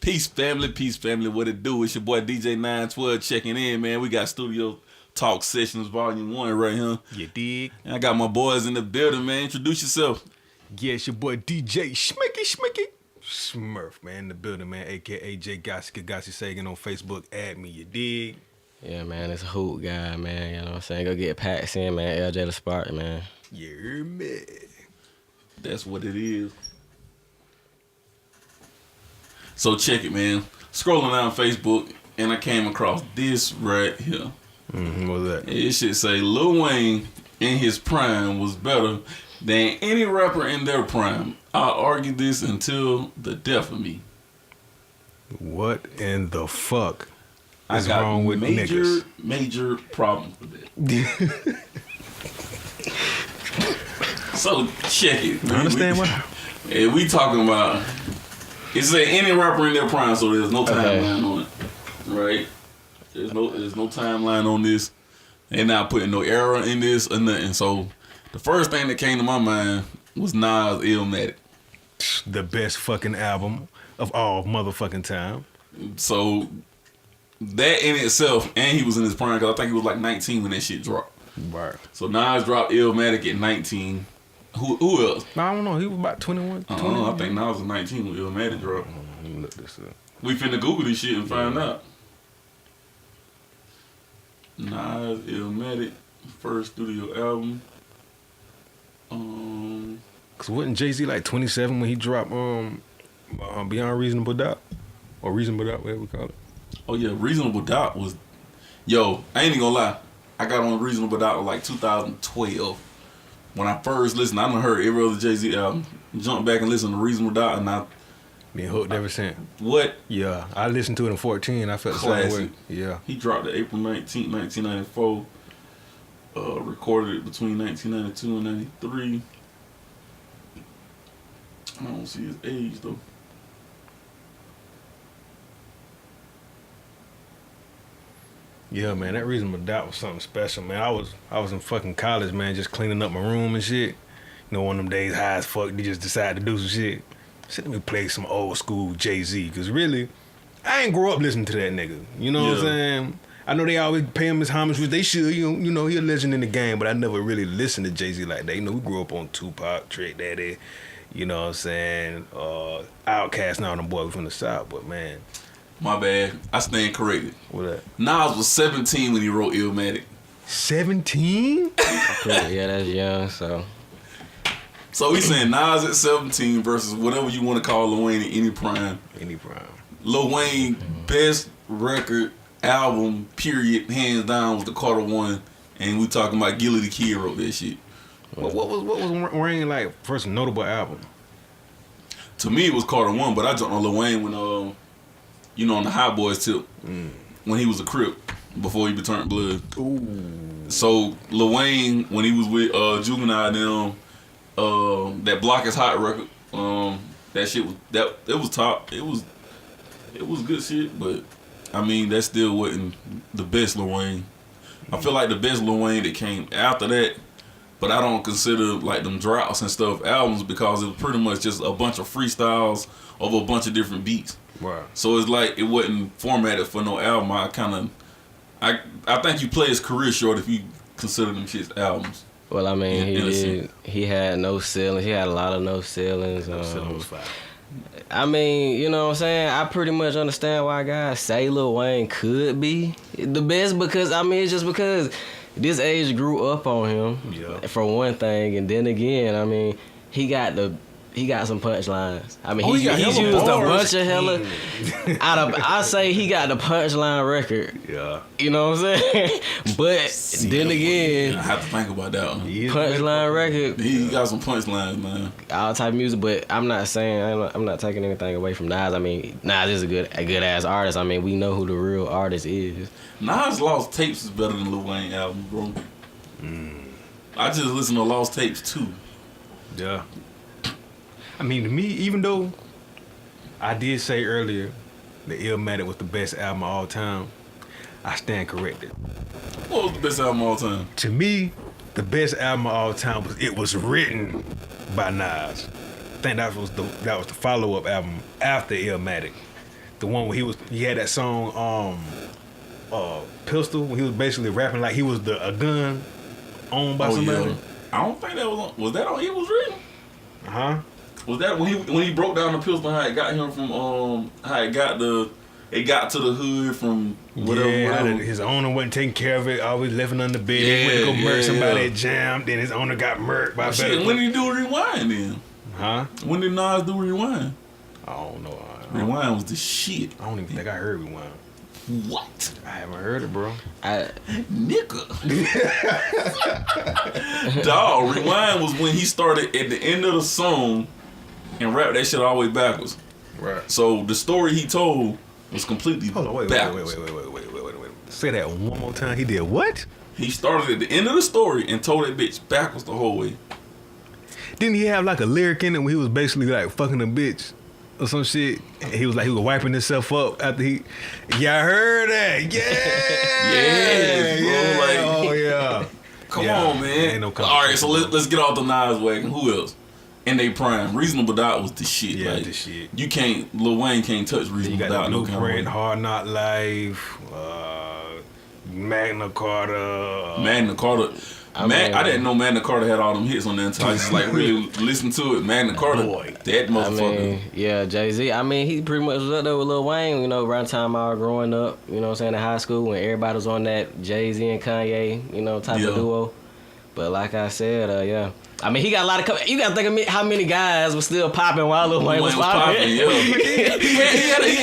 Peace, family. What it do? It's your boy DJ 912 checking in, man. We got Studio Talk Sessions Volume 1 right here. You dig? And I got my boys in the building, man. Introduce yourself. Yeah, it's your boy DJ Schmicky. Smurf, man, in the building, man. AKA J Gassi Sagan on Facebook. Add me, you dig? Yeah, man, it's a hoot guy, man. You know what I'm saying? Go get packs in, man. LJ the Spark, man. Yeah, man. That's what it is. So check it, man. Scrolling down Facebook, and I came across this right here. What's that? It should say Lil Wayne in his prime was better than any rapper in their prime. I'll argue this until the death of me. What in the fuck is wrong with niggas? Major problem with that. So check it. I understand what? We talking about. It say any rapper in their prime, so there's no timeline on it, right? There's no timeline on this. They're not putting no error in this or nothing. So the first thing that came to my mind was Nas Illmatic. The best fucking album of all motherfucking time. So that in itself, and he was in his prime because I think he was like 19 when that shit dropped. Right. So Nas dropped Illmatic at 19. Who else? I don't know. He was about 21. I don't know. I think Nas was 19 when Illmatic dropped. Let me look this up. We finna Google this shit and find out. Nas Illmatic first studio album. Cause wasn't Jay-Z like 27 when he dropped Beyond Reasonable Doubt? Or Reasonable Doubt, whatever we call it. Oh yeah, Reasonable Doubt was. Yo, I ain't even gonna lie. I got on Reasonable Doubt in like 2012. When I first listened, I done heard every other Jay-Z album. Jumped back and listened to Reasonable Doubt, and I been hooked ever since. What? Yeah, I listened to it in 14. I felt the same way. Yeah. He dropped it April 19th, 1994. Recorded it between 1992 and 93. I don't see his age though. Yeah, man, that Reasonable Doubt was something special, man. I was in fucking college, man, just cleaning up my room and shit. You know, one of them days high as fuck, they just decided to do some shit. So let me play some old school Jay-Z, because really, I ain't grow up listening to that nigga. You know what I'm saying? I know they always pay him his homage, which they should. You know, he a legend in the game, but I never really listened to Jay-Z like that. You know, we grew up on Tupac, Trick Daddy, you know what I'm saying? Outkast, and all them boys from the South, but man. My bad. I stand corrected. What that? Nas was 17 when he wrote Illmatic. 17? Yeah, that's young, so. So we saying Nas at 17 versus whatever you want to call Lil Wayne in any prime. Any prime. Lil Wayne best record album period hands down was the Carter One, and we talking about Gilly the Kid wrote that shit. What was Wayne like first notable album? To me it was Carter One, but I jumped on Lil Wayne when on the Hot Boys tip when he was a Crip before he turned blood. Ooh. So Lil Wayne when he was with Juvenile and that Block Is Hot record, that shit was it was top. It was good shit, but I mean that still wasn't the best Lil Wayne. I feel like the best Lil Wayne that came after that, but I don't consider like them droughts and stuff albums because it was pretty much just a bunch of freestyles over a bunch of different beats. Wow. So it's like it wasn't formatted for no album. I think you play his career short if you consider them shits albums. Well, I mean, he had no ceilings. He had a lot of no ceilings. Was fine. I mean, you know what I'm saying? I pretty much understand why guys say Lil Wayne could be the best because, I mean, it's just because this age grew up on him, for one thing. And then again, I mean, he got some punchlines. I mean, he's used a bunch of hella. I say he got the punchline record. Yeah. You know what I'm saying? But then again, I have to think about that one. Punchline record. He got some punchlines, man. All type of music, but I'm not saying I'm not taking anything away from Nas. I mean, Nas is a good ass artist. I mean, we know who the real artist is. Nas Lost Tapes is better than Lil Wayne album, bro. I just listen to Lost Tapes too. Yeah. I mean, to me, even though I did say earlier that Illmatic was the best album of all time, I stand corrected. What was the best album of all time? To me, the best album of all time was It Was Written by Nas. I think that was the follow-up album after Illmatic. The one where he had that song Pistol, when he was basically rapping like he was a gun owned by somebody. Yeah. I don't think that was that on Evil's Written? Huh? Was that when he broke down the pistol, how it got him from how it got to the hood from whatever. Yeah, his owner wasn't taking care of it, always living under the bed. He went to go murk somebody at Jam, then his owner got murked by shit, when did he do Rewind then? Huh? When did Nas do Rewind? I don't know. Rewind was the shit. I don't even think I heard Rewind. What? I haven't heard it, bro. Nigga. Dog, Rewind was when he started at the end of the song and rapped that shit all the way backwards. Right. So the story he told was completely backwards. Wait. Say that one more time. He did what? He started at the end of the story and told that bitch backwards the whole way. Didn't he have like a lyric in it where he was basically like fucking a bitch or some shit? And he was wiping himself up after he. Yeah, I heard that. Yeah. Bro, Oh yeah. Come on, man. Ain't no all right, so let's get off the Nas wagon. Who else? In they prime, Reasonable Doubt was the shit. Yeah, like, the shit. You can't. Lil Wayne can't touch Reasonable You got Doubt. the No kind of Blueprint, way. Hard Knock Life, Magna Carta. Magna Carta. I didn't know Magna Carta had all them hits on there until I just really listened to it. Magna Carta, that motherfucker. Yeah, Jay-Z. I mean, he pretty much was up there with Lil Wayne, around the time I was growing up, what I'm saying, in high school when everybody was on that Jay-Z and Kanye, type of duo. But like I said, yeah. I mean, he got a lot of. You got to think of how many guys were still popping while Lil Wayne was popping. Yeah. he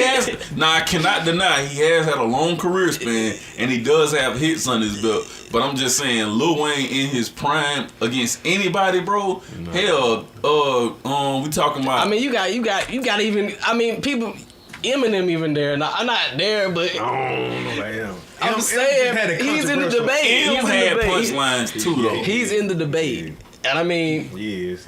has. Now I cannot deny he has had a long career span, and he does have hits on his belt. But I'm just saying, Lil Wayne in his prime against anybody, bro. No. Hell, we talking about. I mean, you got even. I mean, people. Eminem even there. Now, I'm not there, but I don't know about him. I'm saying he's in the debate. He's had punchlines too, though. He's in the debate. And I mean,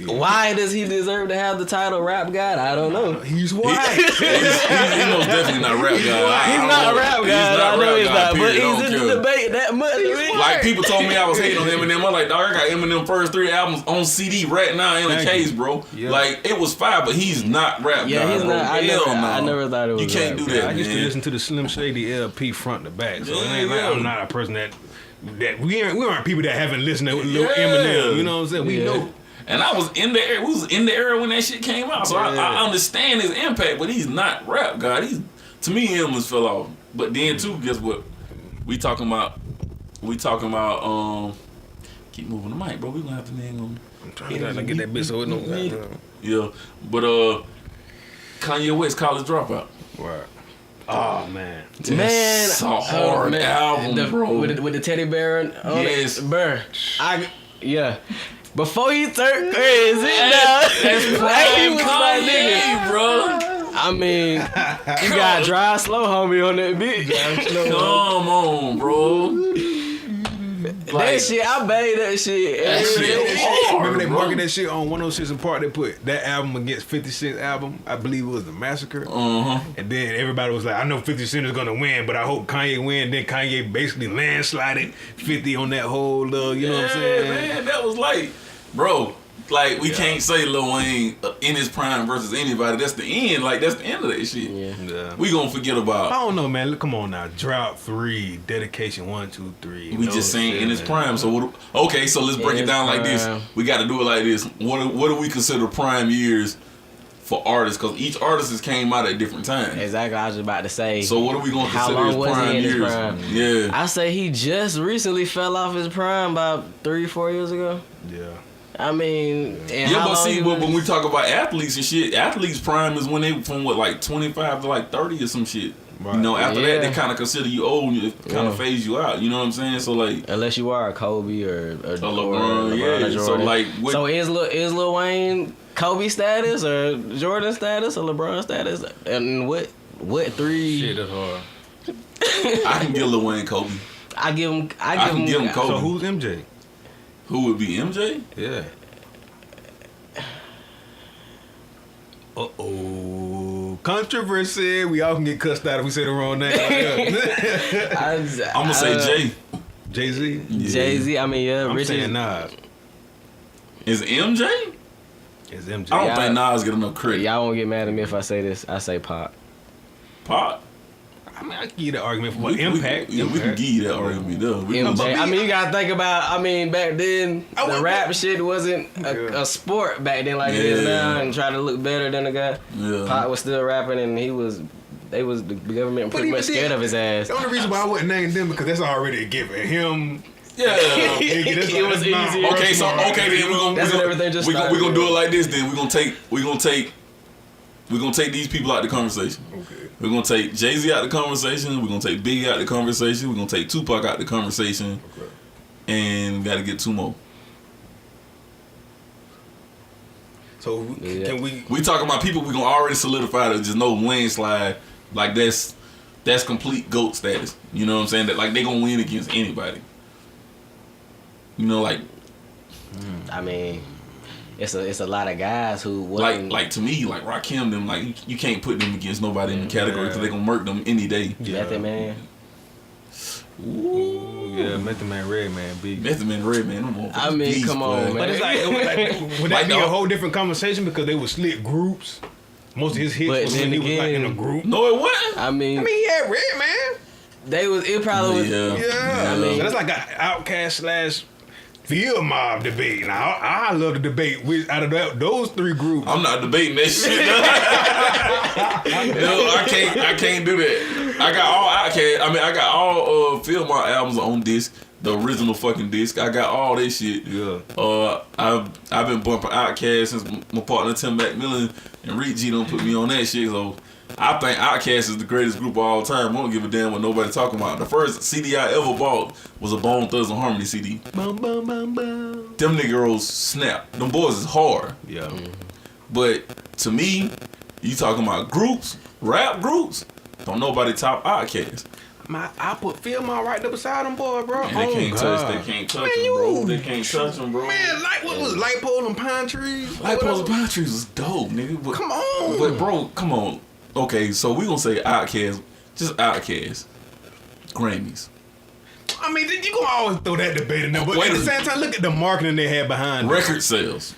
why does he deserve to have the title rap god? I don't know. He's white. He's most definitely not rap god. He's not a rap god. I know he's not. But he's in the debate that much. Like, people told me I was hating on Eminem. I'm like, dog, I got Eminem first 3 albums on CD right now in the case, bro. Yeah. Like, it was fire, but he's not rap god. Yeah, he's bro. not. I never thought it was. You can't do that, I used to man. listen to the Slim Shady LP front to back. So I'm not a person that we aren't people that haven't listened to Lil Eminem. You know what I'm saying? We know. And I was in the era. We was in the era when that shit came out, so I understand his impact. But he's not rap god. To me, him was fell off. But then too, guess what? We talking about. Keep moving the mic, bro. We gonna have to name him. I'm trying to get that bitch so it don't. Yeah, but Kanye West, College Dropout. Right. Oh man, it's a hard album, bro. With the teddy bear on yes, bro. Before he turned crazy, that's prime he was my nigga, bro. I mean, you got dry slow homie on that bitch. Come on, bro. That shit, I made that shit. That shit hard, remember they bro. marketed that shit on 106 and Park. They put that album against 50 Cent's album. I believe it was The Massacre. And then everybody was like, I know 50 Cent is gonna win, but I hope Kanye win. Then Kanye basically landslided 50 on that whole you know what I'm saying? Man, that was like, bro. Like, we can't say Lil Wayne in his prime versus anybody. That's the end. Like, that's the end of that shit. Yeah. We gonna forget about. I don't know, man. Come on now. Drought 3, Dedication 1, 2, 3. We just saying in his prime. So okay, so let's break it down like this. We got to do it like this. What do we consider prime years for artists? Because each artist came out at different times. Exactly. I was just about to say. So what are we gonna consider his prime years? Yeah. I say he just recently fell off his prime about 3-4 years ago. Yeah. I mean, but see, when we talk about athletes and shit, athletes' prime is when they from 25 to 30 or some shit. Right. After that, they kind of consider you old and it kind of phase you out. You know what I'm saying? So like, unless you are a Kobe or LeBron, or so like, so is Lil Wayne Kobe status or Jordan status or LeBron status? And what 3? Shit, that's hard. I can give Lil Wayne Kobe. I give him Kobe. So who's MJ? Who would be MJ? Yeah. Controversy. We all can get cussed out if we say the wrong name. I'm gonna say Jay. Jay-Z? Yeah. Jay-Z. I mean, I'm Richard. saying Nas. Is MJ? It's MJ. I don't think Nas get enough credit. Y'all won't get mad at me if I say this. I say Pop. Pop. I mean, I can give you that argument for what impact. We can give you that argument though. I mean, you gotta think about. I mean, back then the rap shit wasn't Yeah. a sport back then like it is now, and try to look better than the guy. Yeah. Pop was still rapping, and they was the government pretty much scared of his ass. The only reason why I wouldn't name them because that's already a given. Him. Yeah. It was easier. Okay, so then we're gonna do it like this. Then we're gonna take these people out the conversation. Okay. We're gonna take Jay-Z out the conversation. We're gonna take Biggie out the conversation. We're gonna take Tupac out the conversation. Okay. And gotta get 2 more. So can we? We talking about people we gonna already solidify that just no landslide. Like that's complete GOAT status. You know what I'm saying? That like they gonna win against anybody. You know, like I mean, it's a lot of guys who like to me, like Rakim them, like you can't put them against nobody in the category because they gonna murk them any day. Method Man. Ooh. Yeah, Method Man, Red Man, big. Method Man, Red Man. I mean, come on, man. But it's like would that be a whole different conversation because they were split groups? Most of his hits But was then when he was like in a again- group. No, it wasn't. I mean, he had Red Man. it probably was. Yeah. Yeah, I mean- so that's like an Outcast / Field Mob debate. Now I love the debate with out of those 3 groups. I'm not debating that shit. No, I can't do that. I got all Outkast. I mean, I got all Phil Mark albums on disc, the original fucking disc. I got all that shit. Yeah. I've been bumping Outkast since my partner Tim McMillan and Reed G don't put me on that shit. So I think Outkast is the greatest group of all time. I don't give a damn what nobody talking about. The first CD I ever bought was a Bone Thugs and Harmony CD. Bum, bum, bum, bum. Them niggas snap. Them boys is hard. Yeah. But to me, you talking about groups, rap groups, don't nobody top Outkast. I put Field Mob right there beside them, boy, bro. Man, they can't touch them, bro. They can't touch them, bro. Man, like what was it, Light Pole and Pine Trees? Light Poles and Pine Trees was dope, nigga. But, Come on. But bro, come on. Okay, so we gonna say Outkast, just Outkast. Grammys. I mean, you gonna always throw that debate in there, but Wait at a the same time, look at the marketing they had behind it. Record sales.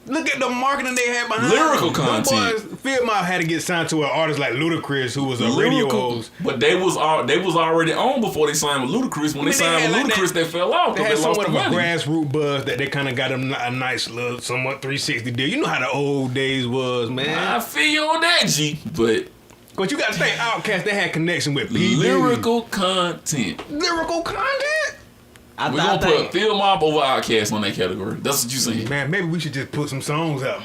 Look at the marketing they had behind Lyrical it. content. Them boys, Field Mob had to get signed to an artist like Ludacris, who was a radio host. But they was already on before they signed with Ludacris. When they signed with Ludacris, they fell off They because had they lost somewhat the of a money. grassroots buzz that they kind of got them a nice little, somewhat 360 deal. You know how the old days was, man. I feel you on that, G. But But you got to think, Outkast, they had connection with P. lyrical content. Lyrical content? We're gonna put Phil Mob over Outkast on that category. That's what you saying. Man, maybe we should just put some songs up.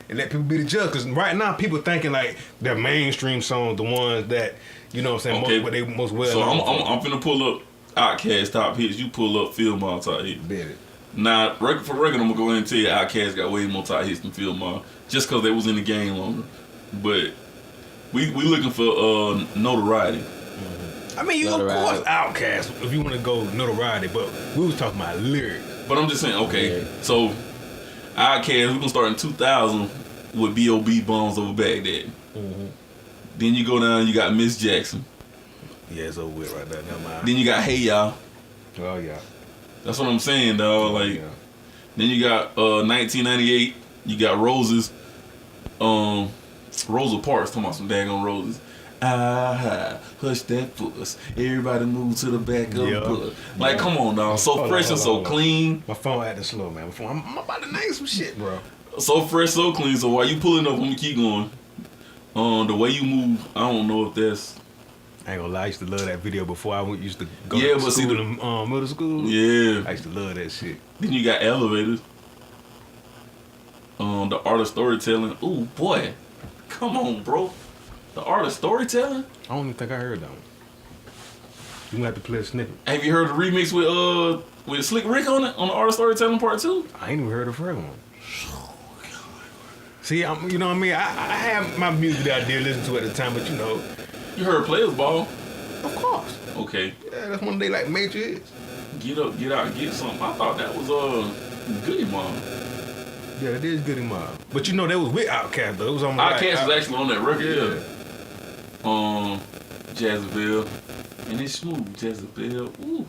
And let people be the judge. Because right now, people thinking like their mainstream songs, the ones that, you know what I'm saying, Okay. what they most well So known I'm finna pull up Outkast top hits. You pull up Phil Mob top hits. Bet it. Now, record for record, I'm gonna go ahead and tell you Outkast got way more top hits than Phil Mob, just because they was in the game longer. But we looking for notoriety. I mean, you of course Outkast if you want to go notoriety, but we was talking about lyrics. But I'm just saying, okay, so Outkast, we're gonna start in 2000 with B.O.B. Bombs Over Baghdad. Then you go down, you got Miss Jackson. Yeah, it's over with right there. Never mind. Then you got Hey Y'all. Oh yeah. That's what I'm saying, dog. Like, Yeah. then you got 1998. You got Roses. Rosa Parks talking about some daggone roses. Hush that fuss. Everybody move to the back of the bus. Like, come on, dog. So Hold fresh on, and hold so on. clean. My phone acting slow, man. I'm about to name some shit, bro. So fresh, so clean. So while you pulling up, I'm gonna keep going. The way you move, I don't know if that's. I ain't gonna lie, I used to love that video before I used to go Yeah, to but school see in middle school. Yeah. I used to love that shit. Then you got Elevators. The art of storytelling. Ooh, boy. Come on, bro. The art of storytelling? I don't even think I heard that one. You gonna have to play a snippet. Have you heard the remix with Slick Rick on it? On the art of storytelling part 2? I ain't even heard the first one. See, you know what I mean? I have my music that I did listen to at the time, but you know, You heard Players Ball? of course. Okay. Yeah, that's one of they like major hits. Get up, get out, get something. I thought that was Goody Mom. Yeah, it is Goody Mob. But you know, that was with Outkast though. It was on the Outkast was actually on that record, yeah. Jezebel. And it's smooth, Jezebel. Ooh.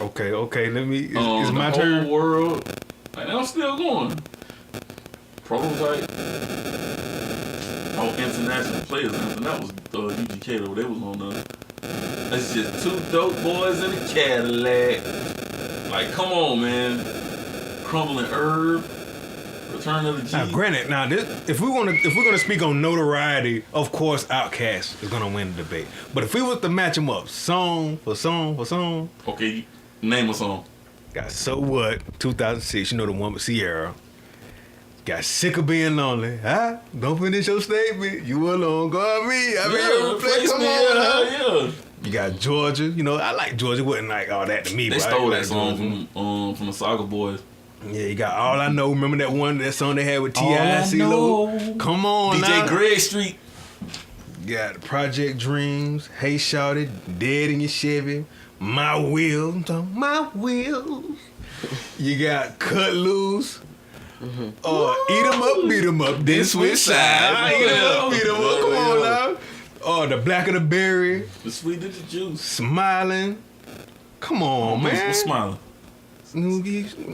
Okay. Let me. It's my the turn. Whole world. And I'm still going. Prototype. international players, and that was UGK though. They was on the. That's just two dope boys in a Cadillac. Like, come on, man. Crumbling Herb. Return of the G. Now, granted, if we're gonna speak on notoriety, of course, Outkast is gonna win the debate. But if we was to match them up, song for song, okay, name a song. got So What, 2006. You know the one with Sierra. Got Sick of Being Lonely. Huh? Don't finish your statement. You alone got me. I mean, replace come me. on, Yeah. You got Georgia. You know, I like Georgia. Wasn't like all that to me. They but stole I that song from the Saga Boys. Yeah, you got All I Know. Remember that song they had with All I T.I. Know. Come on, DJ now. Greg Street. You got Project Dreams, Hey Shawty, Dead in Your Chevy, My Will, I'm talking My Will. You got Cut Loose. Eat 'em up, beat 'em up, then switch sides. Eat 'em up, beat 'em up. Come on now. Oh, The Black of the Berry. The Sweet of the Juice. Smiling. Come on, man. What's smiling?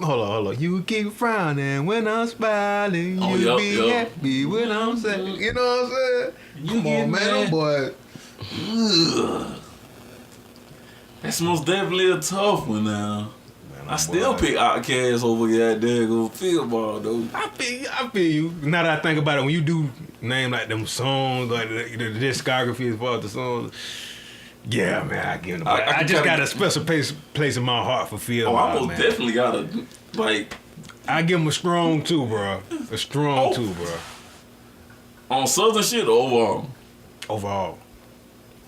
Hold on. You keep frowning when I'm smiling. Oh, You yup, be yup. happy when I'm sad. You know what I'm saying? You Come get on, man. mad. Them boy. Ugh. That's most definitely a tough one now. I still pick Outkast over that daggone field ball though. I feel you. Now that I think about it, when you do name like them songs, like the discography as far as the songs, yeah, man, I give them. I just got a special place in my heart for field Oh, ball, I most man. definitely got a like I give them a strong two, bro. A strong two, bro. on Southern shit or overall Overall,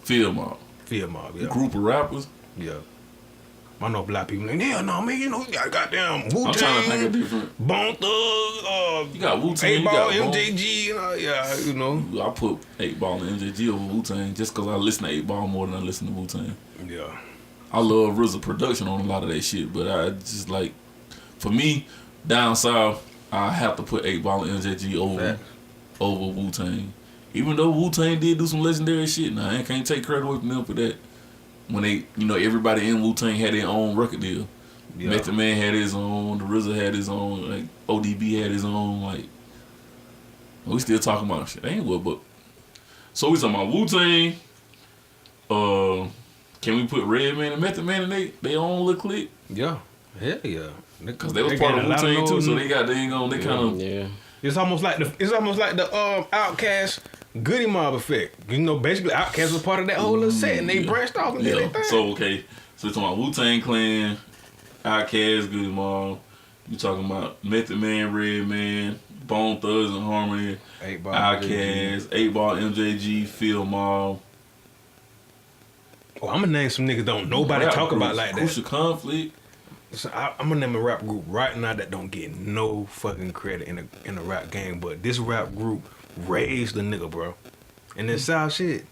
field mob. field mob, yeah. Group of rappers. Yeah. I know black people like, yeah, no, man, you know, you got goddamn Wu-Tang, I'm trying to think of different. Bone Thug, You got Wu-Tang, you 8 Ball, got Bone. MJG, yeah, you know. I put 8 Ball and MJG over Wu-Tang just because I listen to 8 Ball more than I listen to Wu-Tang. Yeah. I love RZA production on a lot of that shit, but I just like, for me, down south, I have to put 8 Ball and MJG over Wu-Tang. Even though Wu-Tang did do some legendary shit, now I can't take credit away from them for that. When they, everybody in Wu-Tang had their own record deal. Yeah. Method Man had his own, the RZA had his own, like ODB had his own, like, we still talking about shit. Ain't what, but so we talking about Wu-Tang. Can we put Redman and Method Man in they own little clique? Yeah. Hell yeah. Cause they was part of Wu-Tang too, so they kind of Yeah. It's almost like the Outkast Goody Mob effect. You know, basically Outkast was part of that whole little set, and they branched off and did their thing. So okay, so we're talking about Wu-Tang Clan, Outkast, Goody Mob. You talking about Method Man, Redman, Bone Thugs and Harmony, 8 Ball, Outkast, 8 Ball, MJG, Field Mob. Oh, I'm gonna name some niggas don't nobody Rap talk groups, about like that. Crucial Conflict. So I'm gonna name a rap group right now that don't get no fucking credit in the rap game, but this rap group raised the nigga, bro. And this South shit,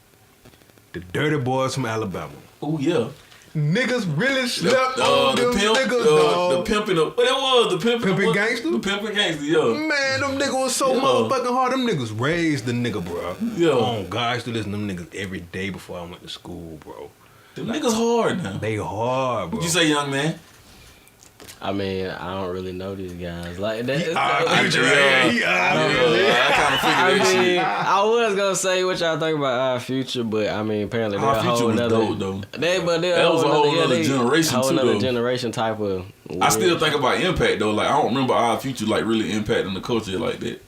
the Dirty Boys from Alabama. Oh yeah. Niggas really slept on the them pimp, niggas, the dog. pimping, what it was, the pimping Pimpin' Gangster? the pimping gangster, yeah. Man, them niggas was so Yeah. motherfucking hard. Them niggas raised the nigga, bro. Yeah. Oh, God, I used to listen to them niggas every day before I went to school, bro. Them niggas hard now. They hard, bro. What you say, young man? I mean, I don't really know these guys like that. I kind of figured that shit. I was gonna say what y'all think about Our Future, but I mean, apparently they're Our a Future whole was nother. dope, though. They're That was a whole nother generation, whole too, nother though. generation type of. I still think about impact though. Like I don't remember Our Future like really impacting the culture like that.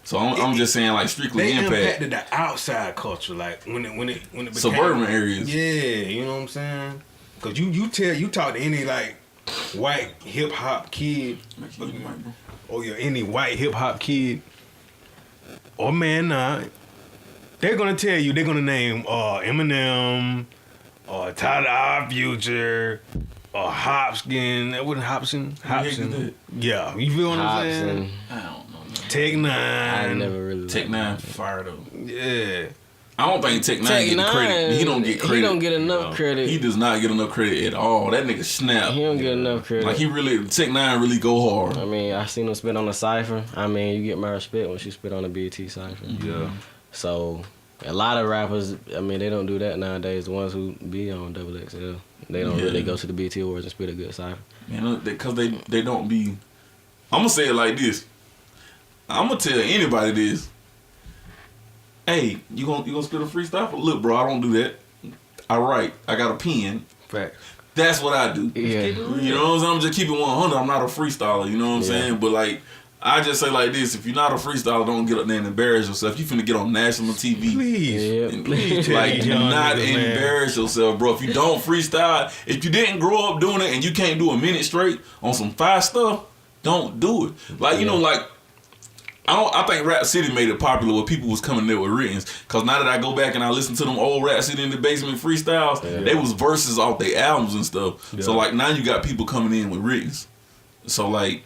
So I'm just saying like strictly They impact. impacted the outside culture, like when it became Suburban areas. Yeah, you know what I'm saying? Cause you talk to any like white hip hop kid, or any white hip hop kid, or man, they're gonna tell you they're gonna name Eminem, or Tyler Our Future, or Hopkins. That wasn't Hopkins. Yeah, you feel what I'm saying? Hobson. I don't know. Tech I Nine. never really. Tech Nine fire though. Yeah. I don't think Tech Nine get the credit. He don't get credit. He don't get enough credit. He does not get enough credit at all. That nigga snap. He don't get enough credit. Like he really Tech Nine really go hard. I mean, I seen him spit on the cipher. I mean, you get my respect when she spit on the BT cipher. Yeah. So a lot of rappers, I mean, they don't do that nowadays. The ones who be on XXL, they don't really go to the BT awards and spit a good cipher. Man, because they don't be. I'm gonna say it like this. I'm gonna tell anybody this. Hey, you gonna spit a freestyle? Look, bro, I don't do that. I write. I got a pen. Facts. That's what I do. Yeah. You know what I'm saying? I'm just keeping 100. I'm not a freestyler. You know what I'm saying? But like, I just say like this: if you're not a freestyler, don't get up there and embarrass yourself. You finna get on national TV. Please. Like, do young not niggas, man. embarrass yourself, bro. If you don't freestyle, if you didn't grow up doing it and you can't do a minute straight on some fast stuff, don't do it. Like, you know, like, I think Rap City made it popular where people was coming there with writtens. Cause now that I go back and I listen to them old Rap City in the Basement freestyles, they was verses off their albums and stuff. So like now you got people coming in with writtens. So like,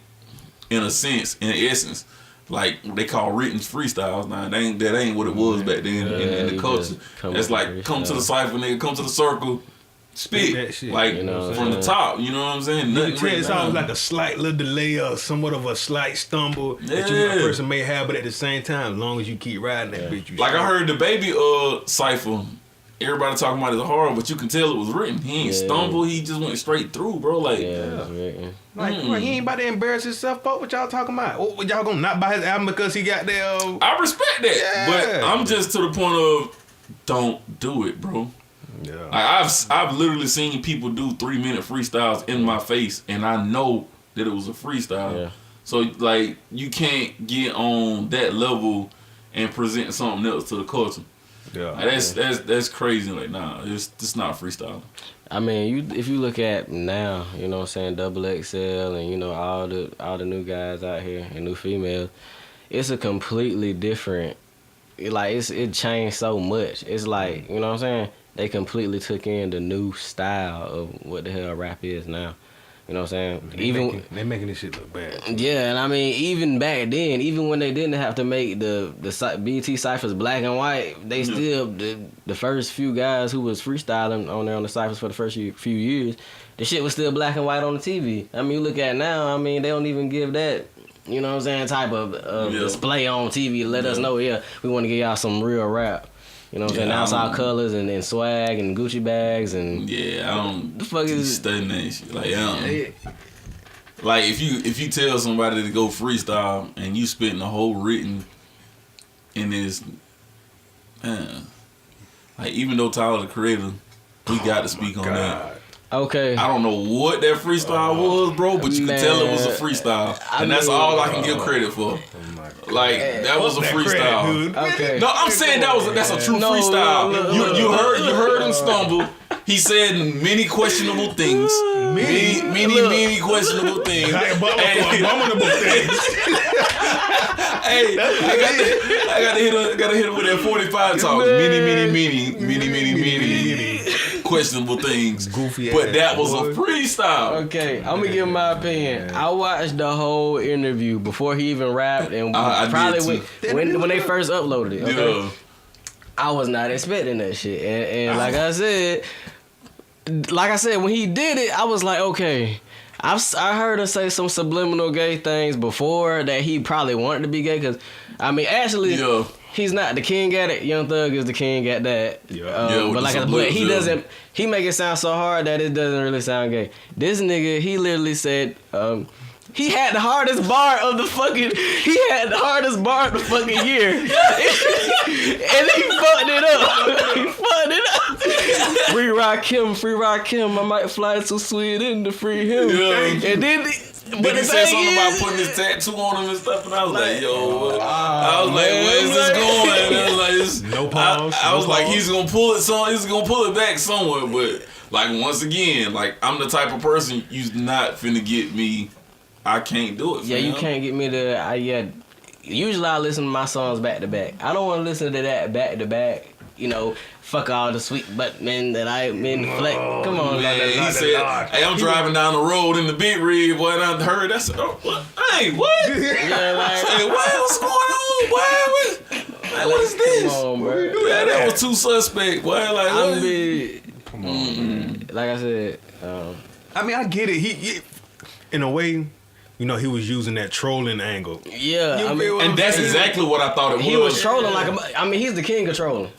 in a sense, in essence, like they call writtens freestyles now. That ain't what it was back then in the culture. It's like come to the cipher, nigga, come to the circle. Spit shit, like you know from the top, you know what I'm saying? Nothing It's always like a slight little delay or somewhat of a slight stumble that a person may have, but at the same time, as long as you keep riding that bitch, you like I heard the baby cipher. Everybody talking about it hard, but you can tell it was written. He ain't stumble. He just went straight through, bro. Like, like bro, he ain't about to embarrass himself. Fuck what y'all talking about? Oh, y'all gonna not buy his album because he got there? I respect that, but I'm just to the point of don't do it, bro. Yeah. Like, I've literally seen people do 3-minute freestyles in my face, and I know that it was a freestyle. Yeah. So like, you can't get on that level and present something else to the culture. Yeah. Like, that's crazy. Like, nah, it's not freestyling. I mean, if you look at now, you know what I'm saying, Double XL and, you know, all the new guys out here and new females, it's a completely different, it changed so much. It's like, you know what I'm saying, they completely took in the new style of what the hell rap is now. You know what I'm saying? They making this shit look bad. Yeah, and I mean, even back then, even when they didn't have to make the BT ciphers black and white, they still the first few guys who was freestyling on there on the ciphers for the first few years, the shit was still black and white on the TV. I mean, you look at it now, I mean, they don't even give that, you know what I'm saying, type of display on TV to let us know, we want to give y'all some real rap. You know what I'm saying? Now it's all colors and swag and Gucci bags and I don't. The fuck is studying that shit? Like, like if you tell somebody to go freestyle and you spitting the whole written in this, like even though Tyler the Creator, we got to speak on that. Okay. I don't know what that freestyle was, bro, but you can tell it was a freestyle, and that's all I can give credit for. Like, that was a freestyle. Okay. No, I'm saying that's a true freestyle. You heard him stumble. He said many questionable things. Many questionable things. Abominable things. Hey, I gotta hit him with that 45 talk. Many questionable things. Goofy but ass, that was boy. a freestyle. Okay, I'm gonna give my opinion. I watched the whole interview before he even rapped, and I probably did when they first uploaded it. Okay? Yeah. I was not expecting that shit, and like I said, when he did it, I was like, okay. I heard him say some subliminal gay things before that he probably wanted to be gay, because I mean, actually, he's not. The king at it. Young Thug is the king at that. But like, but he doesn't. He make it sound so hard that it doesn't really sound gay. This nigga, he literally said, he had the hardest bar of the fucking. He had the hardest bar of the fucking year, and he fucked it up. He fucked it up. Free Rock Kim. I might fly to Sweden to free him. And then. But he said something about putting his tattoo on him and stuff, and I was like, yo, I was like, where's this going? And I was like, no pause. I was like, he's gonna pull it back somewhere, but like once again, like I'm the type of person you's not finna get me. I can't do it. Yeah, you can't get me to. Usually I listen to my songs back to back. I don't want to listen to that back to back. You know, fuck all the sweet butt men that I men flex. Come on, man. He said, "Hey, I'm driving down the road in the big rig, boy, and I heard that's what? Hey, what? Yeah, like, hey, what's going on, boy? What is this? Come on, bro. Yeah, that was too suspect, boy. Like, Come on, man. Like I said, I mean, I get it. He in a way, you know, he was using that trolling angle. Yeah, and that's exactly what I thought it was. He was trolling he's the king of trolling.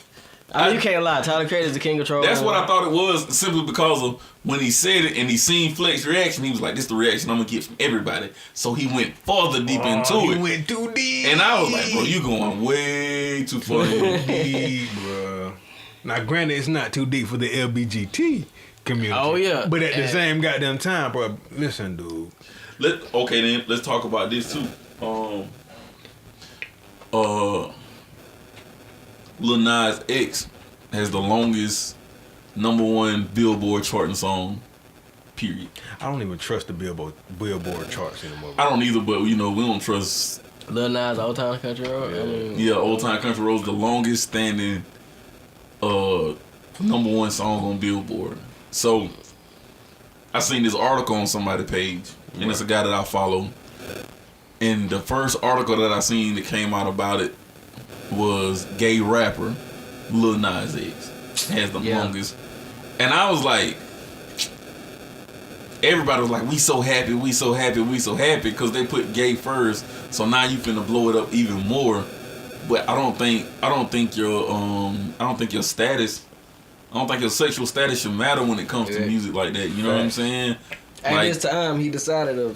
I mean, you can't lie. Tyler Creator's the king of trolls. That's what I thought it was, simply because of when he said it and he seen Flex's reaction. He was like, "This the reaction I'm gonna get from everybody." So he went farther deep into it. He went too deep. And I was like, "Bro, you going way too far." deep, bro. Now, granted, it's not too deep for the LBGT community. Oh yeah. But at the same goddamn time, bro. Listen, dude. Let's talk about this too. Lil Nas X has the longest #1 Billboard charting song. Period. I don't even trust the Billboard charts anymore. I don't either, but we don't trust. Lil Nas, Old Town Country Road. Yeah. I mean, Yeah, Old Time Country Road's the longest standing #1 song on Billboard. So I seen this article on somebody's page, and it's a guy that I follow. And the first article that I seen that came out about it was gay rapper Lil Nas X has the longest. And I was like, everybody was like, we so happy, because they put gay first. So now you finna blow it up even more. But I don't think your status, I don't think your sexual status should matter when it comes to music like that. You know what I'm saying? At this time, he decided to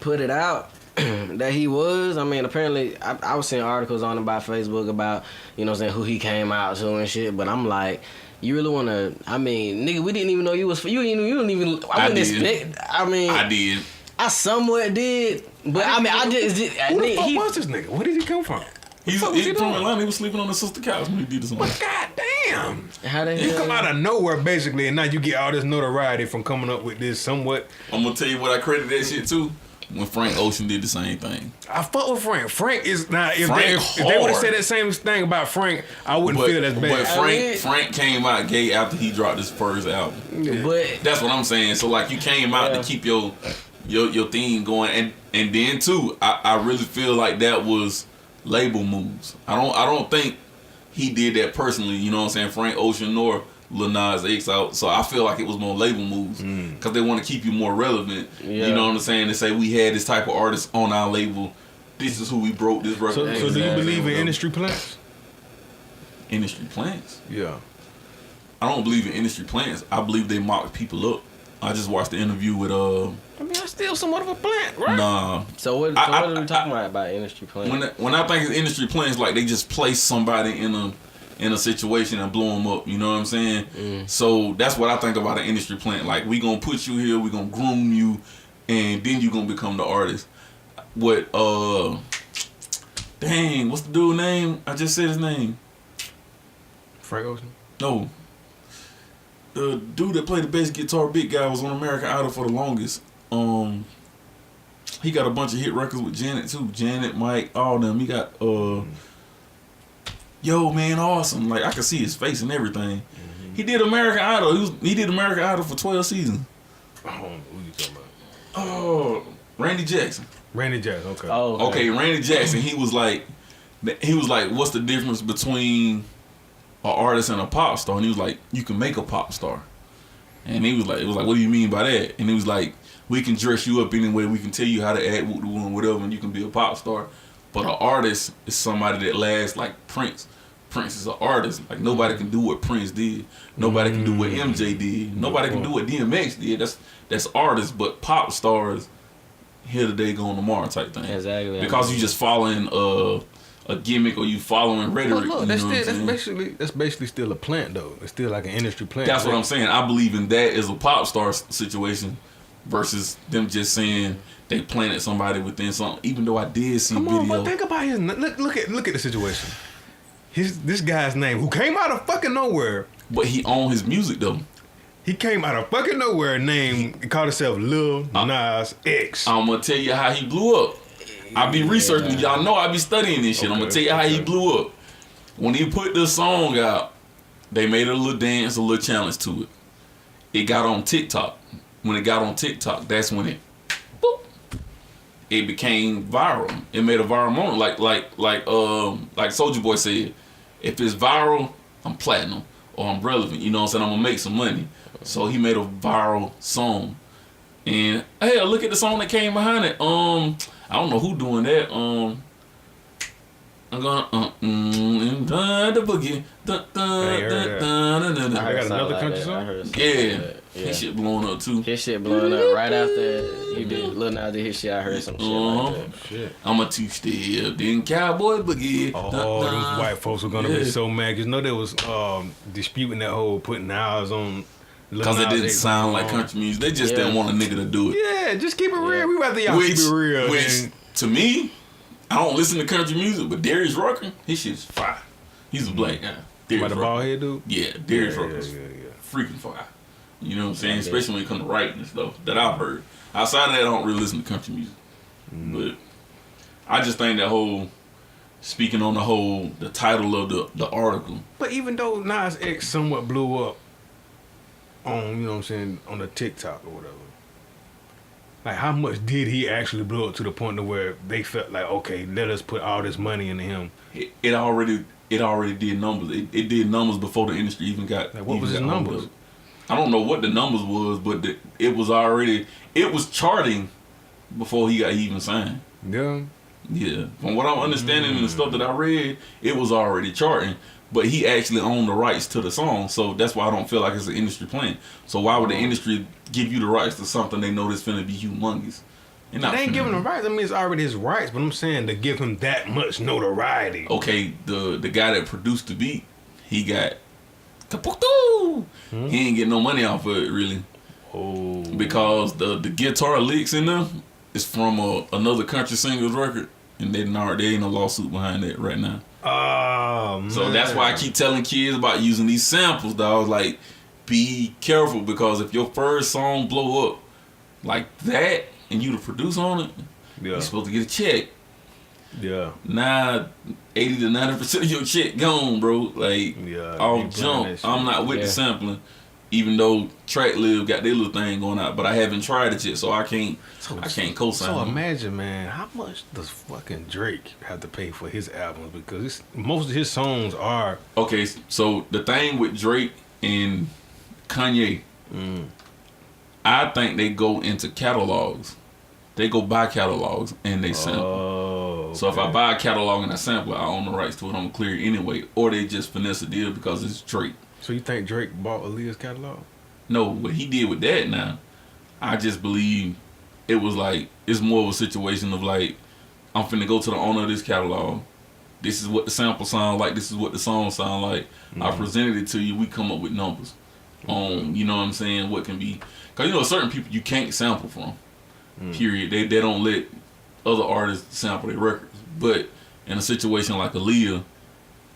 put it out that he was. I mean, apparently, I was seeing articles on him by Facebook about, you know what I'm saying, who he came out to and shit. But I'm like, you really want to, I mean, nigga, we didn't even know you was, you didn't even, I wouldn't expect, I mean. I did. I somewhat did. But I mean, I just, who the fuck was this nigga? Where did he come from? He's from Atlanta. He was sleeping on his sister's couch when he did this song. But goddamn, how the you hell? come out of nowhere basically, and now you get all this notoriety from coming up with this somewhat. I'm gonna tell you what I credit that shit to. When Frank Ocean did the same thing. I fuck with Frank. Frank is now. If Frank they would have said that same thing about Frank, I wouldn't feel as bad. But Frank came out gay after he dropped his first album. Yeah. But that's what I'm saying. So like you came out to keep your theme going, and then too, I really feel like that was label moves. I don't think he did that personally. You know what I'm saying? Frank Ocean nor Lil Nas X out. So I feel like it was more label moves because they want to keep you more relevant. Yeah. You know what I'm saying? They say we had this type of artist on our label. This is who we broke this record. So do you believe in industry plants? Industry plants? Yeah. I don't believe in industry plants. I believe they mock people up. I just watched the interview with I mean, I'm still somewhat of a plant, right? Nah. So what are we talking about industry plants? When I think of industry plants, like they just place somebody in a situation and blow them up. You know what I'm saying? So that's what I think about an industry plant. Like we gonna put you here, we gonna groom you, and then you gonna become the artist. What? Dang, what's the dude's name? I just said his name. Frank Ocean? No. The dude that played the bass guitar, big guy, was on American Idol for the longest. He got a bunch of hit records with Janet too. Janet, Mike, all them. He got yo man, awesome. Like I could see his face and everything. He did American Idol. He did American Idol for 12 seasons. Oh, who you talking about? Oh, Randy Jackson. Randy Jackson. Okay. Oh, okay. Randy Jackson. He was like, what's the difference between an artist and a pop star? And he was like, you can make a pop star. And he was like, what do you mean by that? And he was like, we can dress you up anyway. We can tell you how to act, whatever, and you can be a pop star. But an artist is somebody that lasts, like Prince. Prince is an artist. Like nobody can do what Prince did. Nobody can do what MJ did. Nobody can do what DMX did. That's artists. But pop stars, here today, gone tomorrow type thing. Exactly. Because you just following a gimmick or you following rhetoric. Look, that's basically still a plant though. It's still like an industry plant. That's what I'm saying. I believe in that as a pop star situation versus them just saying they planted somebody within something. Even though I did see video. But think about his look at the situation. This guy's name, who came out of fucking nowhere. But he owned his music though. He came out of fucking nowhere. He called himself Lil Nas X. I'm gonna tell you how he blew up. I be researching. Y'all know I be studying this shit. I'm gonna tell you how he blew up. When he put this song out, they made a little dance, a little challenge to it. It got on TikTok. When it got on TikTok, that's when it became viral. It made a viral moment. Like Soulja Boy said, if it's viral, I'm platinum or I'm relevant. You know what I'm saying? I'm gonna make some money. So he made a viral song. And hey, look at the song that came behind it. I don't know who doing that. I'm gonna the boogie. I got another country song. Yeah, his shit blowing up too. His shit blowing up right after he did Lil Nas did his shit. I heard some shit like that. Shit. I'm a two-step, then cowboy boogie. Oh, those white folks were gonna be so mad. Cause you know they was disputing that whole putting ours on. Because it didn't sound like country music. They just didn't want a nigga to do it. Yeah, just keep it real. We rather y'all keep it real. Which, to me, I don't listen to country music, but Darius Rucker, his shit's fire. He's a black guy. By the bald head dude? Yeah, Darius Rucker's freaking fire. You know what I'm saying? Especially when it comes to writing and stuff that I've heard. Outside of that, I don't really listen to country music. But I just think that whole, speaking on the title of the article. But even though Nas X somewhat blew up on, you know what I'm saying, on the TikTok or whatever, like how much did he actually blow up to the point to where they felt like, okay, let us put all this money into him? It already did numbers. It did numbers before the industry even got. Like what was his numbers? I don't know what the numbers was, but it was charting before he got even signed. Yeah. Yeah. From what I'm understanding and the stuff that I read, it was already charting. But he actually owned the rights to the song, so that's why I don't feel like it's an industry plan. So why would the industry give you the rights to something they know that's finna be humongous? They ain't giving him rights. I mean, it's already his rights, but I'm saying to give him that much notoriety. Okay, the guy that produced the beat, he got kaputu. He ain't getting no money off of it really. Oh. Because the guitar licks in there is from another country singers record, and there ain't a lawsuit behind that right now. Oh, man. So that's why I keep telling kids about using these samples, dog. Like, be careful, because if your first song blow up like that and you the producer on it, you're supposed to get a check. Yeah. Now, 80 to 90% of your check gone, bro. Like, I'll jump. I'm not with the sampling, even though Track LIL got their little thing going out, but I haven't tried it yet, so I can't co-sign. So imagine, man, how much does fucking Drake have to pay for his albums? Because most of his songs are... Okay, so the thing with Drake and Kanye, I think they go into catalogs. They go buy catalogs and they sample. Okay. So if I buy a catalog and I sample it, I own the rights to it. I'm clear anyway. Or they just finesse a deal because it's Drake. So you think Drake bought Aaliyah's catalog? No, what he did with that now, I just believe it was like, it's more of a situation of like, I'm finna go to the owner of this catalog. This is what the sample sound like. This is what the song sound like. I presented it to you. We come up with numbers on, you know what I'm saying, what can be. Because, you know, certain people you can't sample from. Period. They don't let other artists sample their records. But in a situation like Aaliyah,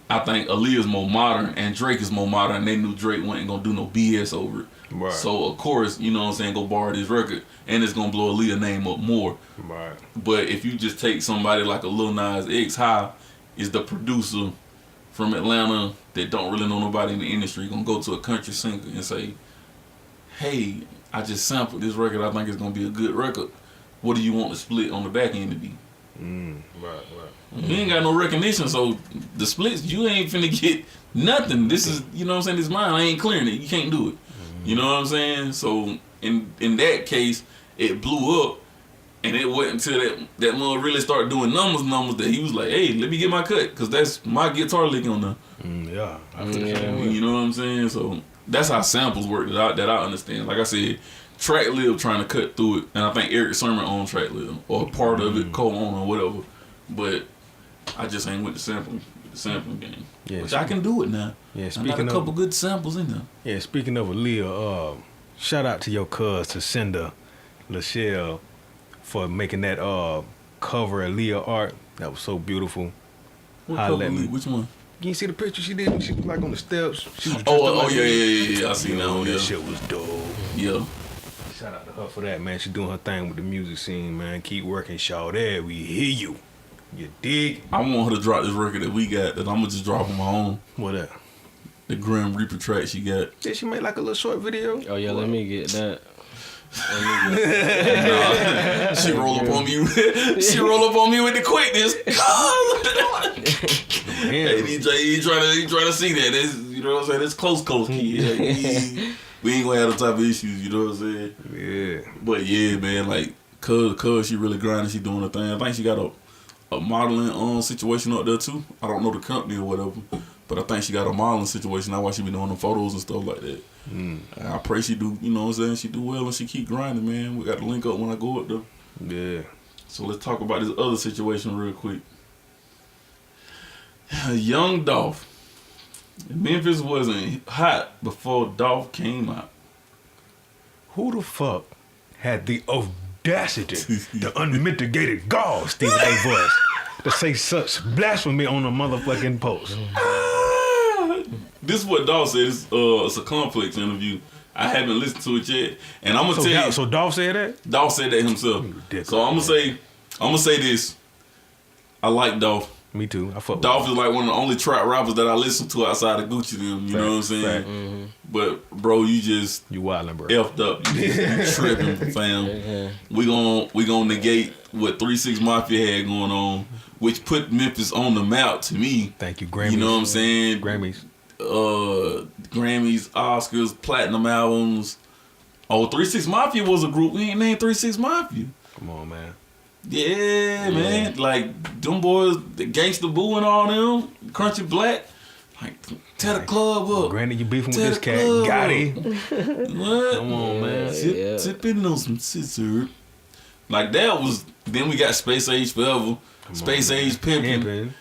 I think Aaliyah's more modern and Drake is more modern. They knew Drake wasn't gonna do no BS over it. Right. So of course, you know what I'm saying, go borrow this record and it's gonna blow Aaliyah's name up more. Right. But if you just take somebody like a Lil Nas X, how is the producer from Atlanta that don't really know nobody in the industry gonna go to a country singer and say, hey, I just sampled this record, I think it's gonna be a good record. What do you want the split on the back end to be? Right. You ain't got no recognition, so the splits, you ain't finna get nothing. This is, you know what I'm saying, this mine, I ain't clearing it. You can't do it. You know what I'm saying? So in that case, it blew up, and it wasn't until that mother really started doing numbers that he was like, hey, let me get my cut, because that's my guitar lick on there. You know what I'm saying? So that's how samples work that I understand. Like I said, Track LIL trying to cut through it, and I think Eric Sermon owns Track LIL, or part of it, co-own or whatever. But I just ain't with the sampling game. Yeah, which I can do it now. Yeah, I got a couple good samples in there. Yeah, speaking of Aaliyah, shout out to your cuz, to Cinda Lachelle, for making that cover Aaliyah art. That was so beautiful. What cover? Which one? You see the picture she did when she was like on the steps? She was yeah. I seen that one. That shit was dope. Yeah. Shout out to her for that, man. She doing her thing with the music scene, man. Keep working, Shawty. We hear you. You dig? I want her to drop this record that we got that I'm gonna just drop on my own. What that? The Grim Reaper track she got. Yeah, she made like a little short video. Oh yeah, let me get that. Nah, she roll up on me. She roll up on me with the quickness. Hey, he trying to see that. It's, you know what I'm saying? It's close kid. We ain't gonna have the type of issues. You know what I'm saying? Yeah. But yeah, man, like cuz she really grinding. She doing her thing. I think she got a modeling situation up there too. I don't know the company or whatever, but I think she got a modeling situation. That's why she be doing the photos and stuff like that. I pray she do, you know what I'm saying? She do well and she keep grinding, man. We got to link up when I go up there. Yeah. So let's talk about this other situation real quick. Young Dolph. Memphis wasn't hot before Dolph came out. Who the fuck had the audacity, the unmitigated gall, Steve A. voice, to say such blasphemy on a motherfucking post? This is what Dolph said. It's a Complex interview. I haven't listened to it yet, and I'm gonna tell you. So Dolph said that? Dolph said that himself. So I'm gonna say this. I like Dolph. Me too. I fuck Dolph with is like one of the only trap rappers that I listen to outside of Gucci them. You know what I'm saying? Mm-hmm. But bro, you wildin', bro. effed up. You just tripping, fam. We gonna negate what 3 6 Mafia had going on, which put Memphis on the map to me. Thank you, Grammys. You know what I'm saying? Grammys. Grammys, Oscars, platinum albums. Oh, 3 6 Mafia was a group. We ain't named 3 6 Mafia. Come on, man. Yeah, man. Like, them boys, the Gangsta Boo and all them, Crunchy Black. Like, tear the club up. Granted, you beefing with Tear this the cat. club Got up. it. What? Come on, man. Tipping on some scissor. Like, that was, then we got Space Age Forever. Space Age Pimpin'.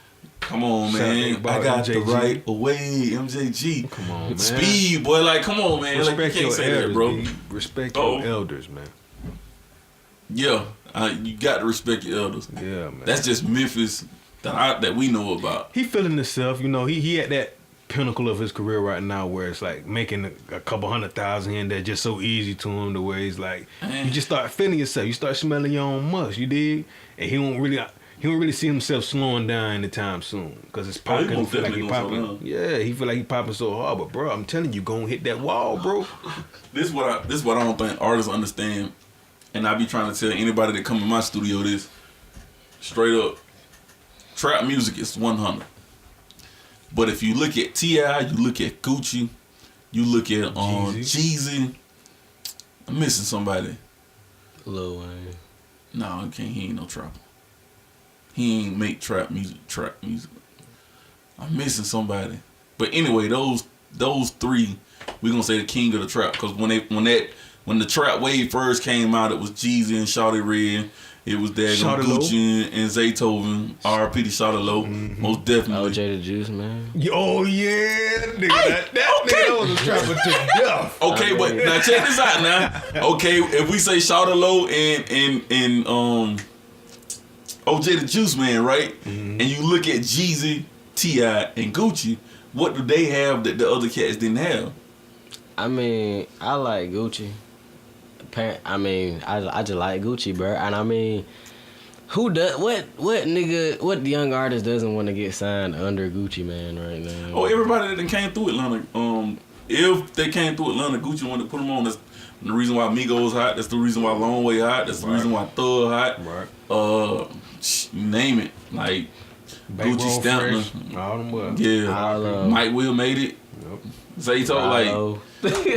Come on, man. I got the right away, MJG. Come on, man. Speed, boy. Like, come on, man. Respect like, you your can't say elders, that, bro. B. Respect your elders, man. Yeah. You got to respect your elders. Yeah, man. That's just Memphis that we know about. He feeling himself, you know. He at that pinnacle of his career right now, where it's like making a couple $100,000 in there just so easy to him. The way he's like, you just start feeling yourself. You start smelling your own musk. You dig? And he don't really see himself slowing down anytime soon, because it's popping. He feel like he popping. Yeah, he feel like he popping so hard. But bro, I'm telling you, gonna hit that wall, bro. This what I don't think artists understand. And I be trying to tell anybody that come in my studio this straight up. Trap music is 100. But if you look at T.I., you look at Gucci, you look at Jeezy, I'm missing somebody. Lil Wayne. No, he ain't no trapper. He ain't make trap music. I'm missing somebody. But anyway, those three, we gonna say the king of the trap, because when the trap wave first came out, it was Jeezy and Shawty Red. It was Gucci and Zaytoven. R.P. to Shawty Low. Most definitely. OJ the Juice, man. Oh yeah, that nigga was a trapper to death. Okay, but now check this out now. Okay, if we say Shawty Low and OJ the Juice Man, right? And you look at Jeezy, T.I., and Gucci, what do they have that the other cats didn't have? I mean, I like Gucci. I mean, I just like Gucci, bro. And I mean, who does what young artist doesn't want to get signed under Gucci, man, right now? Oh, everybody that came through Atlanta. If they came through Atlanta, Gucci wanted to put them on. That's the reason why Migos hot. That's the reason why Long Way hot. That's the reason why Thug hot. Right. Name it. Like Gucci Stampner. All them what? Yeah. Mike Will made it. Yep. Zayto,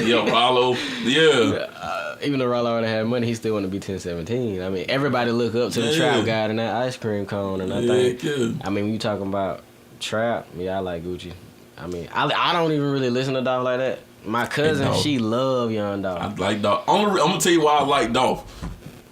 yeah, Rollo. Yeah. Even though Rollo already had money, he still want to be 1017. I mean, everybody look up to the trap guy and that ice cream cone. And I think, I mean, when you talking about trap, I like Gucci. I mean, I don't even really listen to Dolph like that. My cousin, she love Young Dolph. I like Dolph. I'm gonna tell you why I like Dolph.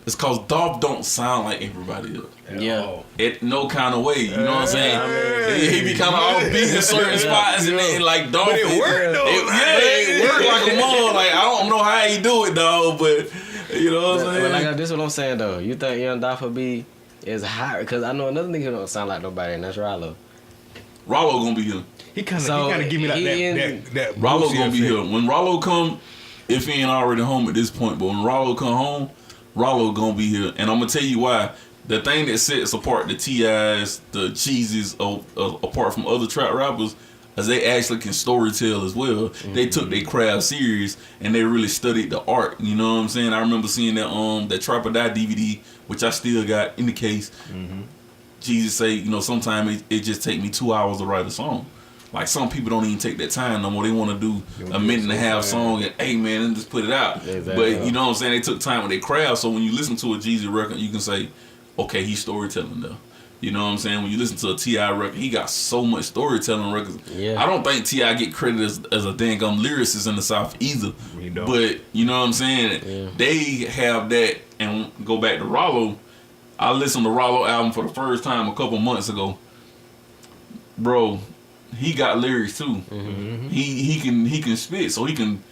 It's cause Dolph don't sound like everybody else. Yeah. It no kind of way. You know what I'm saying? He be kind of offbeat in certain spots, and then like Dolph. But it worked though. It worked like a mug. Like I don't know how he do it, dog, but you know what I'm saying. But like this, is what I'm saying though. You think Young Dolph will be as high? Because I know another nigga who don't sound like nobody, and that's Rollo. Rollo gonna be here. He kind of give me like that. Rollo gonna be here when Rollo come. If he ain't already home at this point, but when Rollo come home, Rollo gonna be here, and I'm gonna tell you why. The thing that sets apart the T.I.s, the Cheezys, apart from other trap rappers, is they actually can storytell as well. Mm-hmm. They took their craft serious and they really studied the art. You know what I'm saying? I remember seeing that Trap or Die DVD, which I still got in the case. Mm-hmm. Jesus say, sometimes it just take me 2 hours to write a song. Like some people don't even take that time no more. They want to do a minute and a half song and hey man, and just put it out. Exactly. But you know what I'm saying? They took time with their craft. So when you listen to a Jeezy record, you can say, okay, he's storytelling though. You know what I'm saying? When you listen to a T.I. record, he got so much storytelling records. Yeah. I don't think T.I. get credit as a dang lyricist in the South either. You don't. But you know what I'm saying? Yeah. They have that. And go back to Rollo. I listened to Rollo album for the first time a couple months ago. Bro, he got lyrics too. Mm-hmm. He can spit, so he can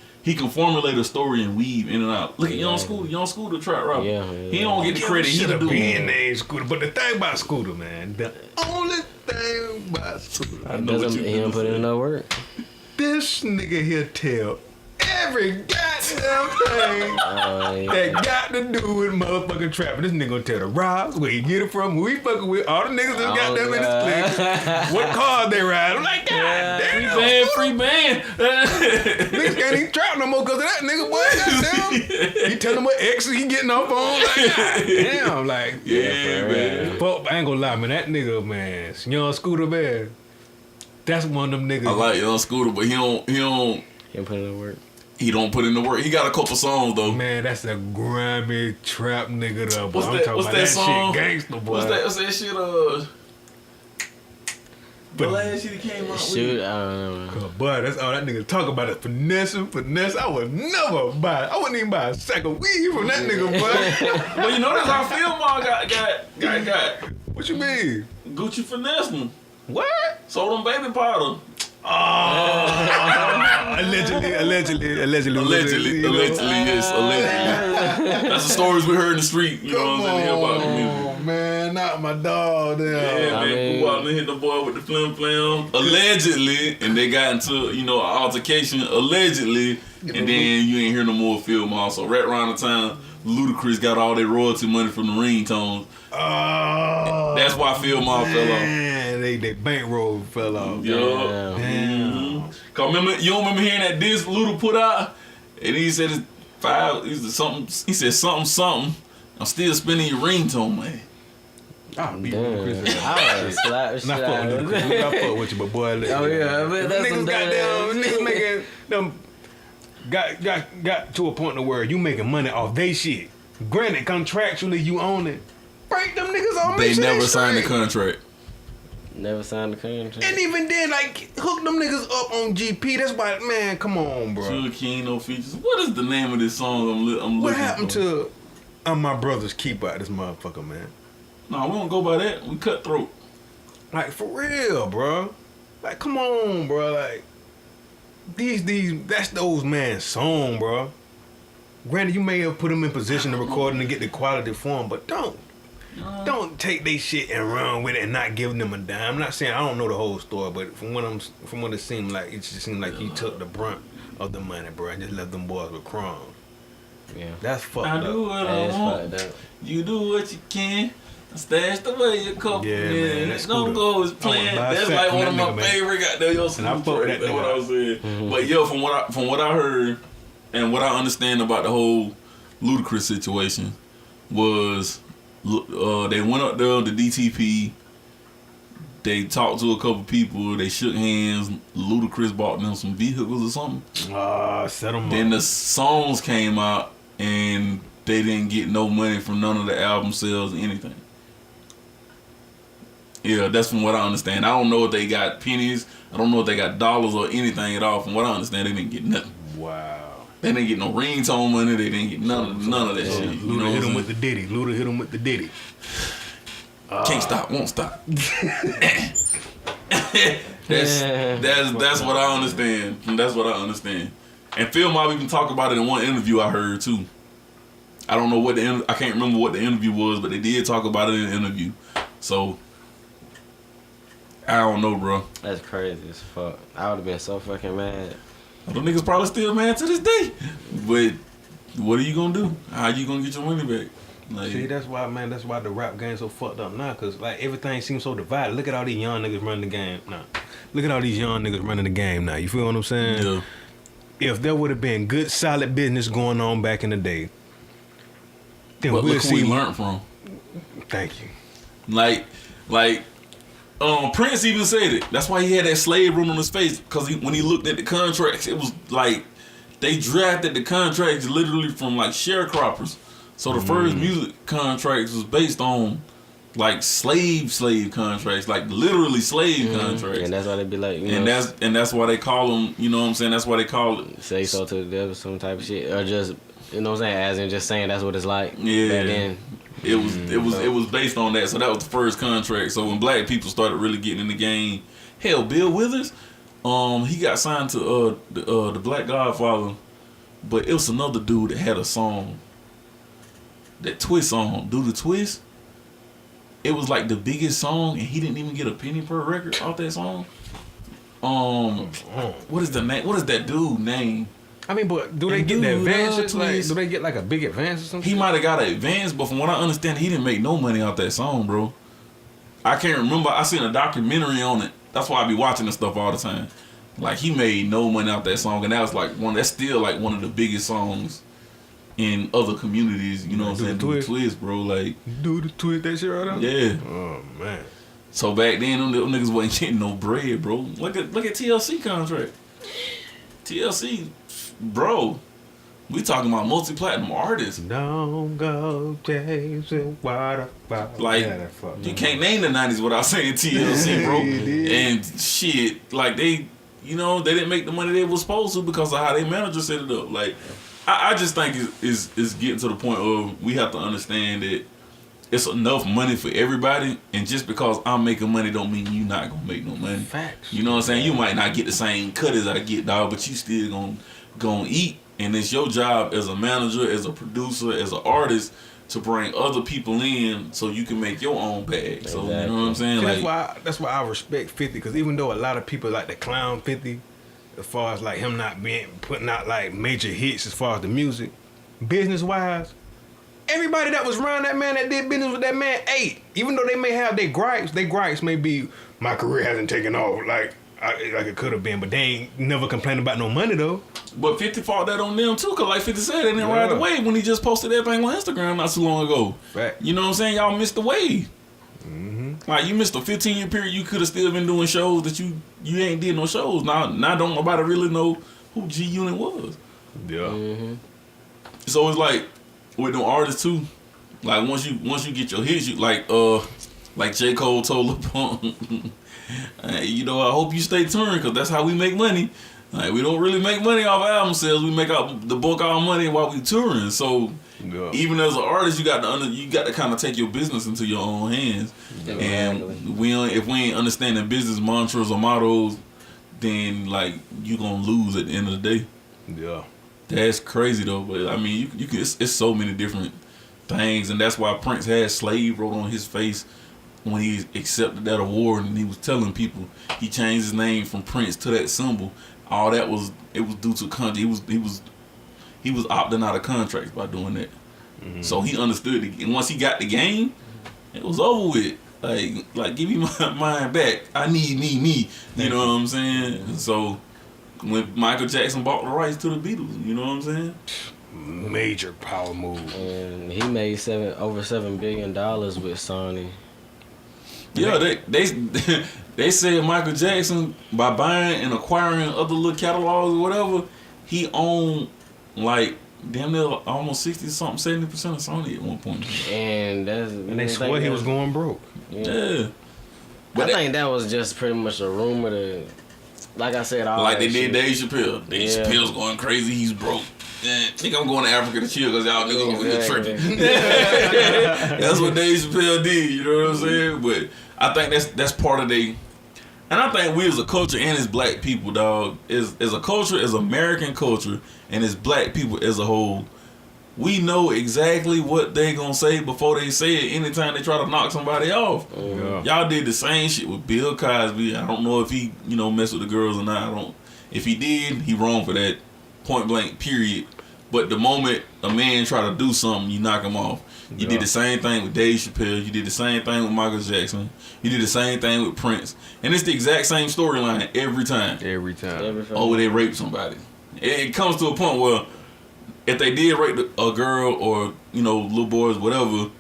formulate a story and weave in and out. Look at Young Scooter trap rapper. Yeah, he don't get the credit. He should have do. been named Scooter. But the thing about Scooter, man, the only thing about Scooter, I know what you He don't put in no work. this nigga here tell every goddamn thing that got to do with motherfucking trapping. This nigga gonna tell the Robs where he get it from, who he fucking with, all the niggas that got them in his clique, what cars they ride. I'm like, God damn, Free band. niggas can't even trap no more because of that nigga, boy. Goddamn. He tell them what exes he getting off on. Like, God damn, like, Yeah, man. fuck, I ain't gonna lie, man. That nigga, man, Young Scooter, man. That's one of them niggas. I like Young Scooter, but he don't He don't put in no work. He don't put in the work. He got a couple songs though. Man, that's a grimy trap nigga though. Boy. What's I'm that? talking What's about that song? shit gangster, boy. What's that shit? The last shit he came out Shoot, with. I don't know. Boy, that's all that nigga talk about is finesse. I would never buy. I wouldn't even buy a sack of weed from that nigga, boy. Well, you know that's how Phil Mar got What you mean? Gucci finesse him. What? Sold him baby powder. Allegedly. Allegedly, yes, allegedly. That's the stories we heard in the street. You know what I'm saying? About the music. Man, not my dog there. Yeah, man, who out there hit the boy with the flim flam, allegedly, and they got into, an altercation, allegedly, and then you ain't hear no more Phil Mar. So right around the time, Ludacris got all their royalty money from the ringtones. Oh, That's why Phil Mar fell off. Man, they bankroll fell off. Yup. Damn. Cause you don't remember hearing that disc Luda put out? And he said it's five, he said something. I'm still spinning your ringtone, man. I'll be Damn. Ludacris. I would slap shit Not out fuck of with Ludacris. him. I fuck with you, but boy, Oh yeah, but that's some niggas goddamn damn niggas making them got to a point where you making money off they shit. Granted, contractually you own it. Break them niggas off. They never signed the contract. Never signed the contract. And even then, like, hook them niggas up on GP. That's why, man, come on, bro. Sugar King, no features. What is the name of this song I'm looking What happened for? to I'm my brother's keeper out this motherfucker, man? No, we don't go by that. We cutthroat. Like, for real, bro. Like, come on, bro. Like, that's those man's song, bro. Granted, you may have put them in position to record and get the quality for them, but don't take they shit and run with it and not giving them a dime. I'm not saying I don't know the whole story, but from what it seemed like, it just seemed like he took the brunt of the money, bro, and just left them boys with crumbs. Yeah. That's fucked I up. do what That's I want. fucked up. You do what you can. Stash away your couple. Yeah, man, that's Don't cool. go as planned. buy a That's sack like from one of that my nigga, man. favorite goddamn yo. And I fuck with that That's what nigga. I was saying. Mm-hmm. But yo, from what I heard and what I understand about the whole Ludacris situation was they went up there to DTP. They talked to a couple people. They shook hands. Ludacris bought them some vehicles or something. Set them Then up. the songs came out and they didn't get no money from none of the album sales or anything. Yeah, that's from what I understand. I don't know if they got pennies. I don't know if they got dollars or anything at all. From what I understand, they didn't get nothing. Wow. They didn't get no ringtone money. They didn't get none of that shit. You know Luda what hit him I'm with the Diddy. Luda hit him with the Diddy. Can't stop, won't stop. That's what I understand. That's what I understand. And Phil might even talk about it in one interview I heard too. I don't know what I can't remember what the interview was, but they did talk about it in the interview. So I don't know, bro. That's crazy as fuck. I would have been so fucking mad. The niggas probably still mad to this day. But what are you gonna do? How you gonna get your money back? Like, See, that's why the rap game's so fucked up now, cause like everything seems so divided. Look at all these young niggas running the game now. Look at all these young niggas running the game now. You feel what I'm saying? yeah. If there would have been good, solid business going on back in the day, then But we'll look who see. we learned from. Thank you. Like, Prince even said it. That's why he had that slave room on his face. Because when he looked at the contracts, it was like they drafted the contracts literally from like sharecroppers. So the first music contracts was based on like slave contracts, like literally slave contracts. And that's why they be like, that's why they call them. You know what I'm saying? That's why they call it say so to the devil, some type of shit, or just you know what I'm saying, as in just saying that's what it's like. Yeah. Back then. It was based on that. So that was the first contract. So when black people started really getting in the game, hell, Bill Withers, he got signed to the Black Godfather, but it was another dude that had a song, that Twist song, Do the Twist. It was like the biggest song, and he didn't even get a penny per record off that song. What is the name? What is that dude name? I mean, but do they get the advances? Like, do they get like a big advance or something? He might have got an advance, but from what I understand, he didn't make no money off that song, bro. I can't remember. I seen a documentary on it. That's why I be watching this stuff all the time. Like, he made no money off that song, and that was like that's still like one of the biggest songs in other communities. You know what I'm saying? Do the Twist, bro. Like, do the Twist, that shit right now. Yeah. Oh man. So back then, them little niggas wasn't getting no bread, bro. Look at TLC contract. TLC, bro. We talking about multi-platinum artists. Don't go chasing waterfalls. Like, you can't name the 90s without saying TLC, bro. And shit, like they didn't make the money they were supposed to because of how their manager set it up. Like, I just think it's getting to the point of we have to understand that it's enough money for everybody, and just because I'm making money don't mean you not gonna make no money. Facts. You know what I'm saying? You might not get the same cut as I get, dog, but you still gonna eat. And it's your job as a manager, as a producer, as an artist to bring other people in so you can make your own bag. Exactly. So you know what I'm saying? Like, that's why I respect 50, because even though a lot of people like to clown 50 as far as like him not putting out like major hits as far as the music, business wise, everybody that was around that man that did business with that man ate. Even though they may have their gripes may be, my career hasn't taken off like it could have been, but they ain't never complained about no money though. But 50 fought that on them too, cause like 50 said, they didn't ride the wave when he just posted everything on Instagram not too long ago. Fact. You know what I'm saying? Y'all missed the wave. Mm-hmm. Like, you missed a 15-year period. You could have still been doing shows that you ain't did no shows. Now don't nobody really know who G Unit was. Yeah. Mm-hmm. So it's like with them artists too. Like once you get your hits, you like J. Cole told Lil Pump, hey, I hope you stay touring, cause that's how we make money. Like, we don't really make money off album sales. We make out the bulk of our money while we touring. So even as an artist, you got to kind of take your business into your own hands. Exactly. And if we ain't understanding business mantras or mottos, then like you gonna lose at the end of the day. Yeah, that's crazy though. But I mean, you can. It's so many different things, and that's why Prince had slave wrote on his face when he accepted that award, and he was telling people he changed his name from Prince to that symbol. All that was due to country. He was opting out of contracts by doing that. Mm-hmm. So he understood it. And once he got the game, it was over with. Like give me my mind back. I need me. You know what I'm saying? So when Michael Jackson bought the rights to the Beatles, you know what I'm saying? Major power move. And he made over $7 billion with Sony. Yeah, they said Michael Jackson, by buying and acquiring other little catalogs or whatever, he owned like damn near almost 60-something, 70% of Sony at one point. And they swore he was going broke. Yeah. But I think that was just pretty much a rumor that, like I said, all like that they did shit. Dave Chappelle. Dave Chappelle's going crazy. He's broke. I think I'm going to Africa to chill because y'all niggas gonna get tripping. That's what Dave Chappelle did. You know what I'm saying? But I think that's part of and I think we as a culture and as black people, dog, as a culture, as American culture, and as black people as a whole, we know exactly what they gonna say before they say it anytime they try to knock somebody off. Yeah. Y'all did the same shit with Bill Cosby. I don't know if he, messed with the girls or not. If he did, he wrong for that, point blank, period. But the moment a man try to do something, you knock him off. You did the same thing with Dave Chappelle. You did the same thing with Michael Jackson. You did the same thing with Prince. And it's the exact same storyline every time. Every time. Oh, they raped somebody. It comes to a point where if they did rape a girl or, little boys, whatever,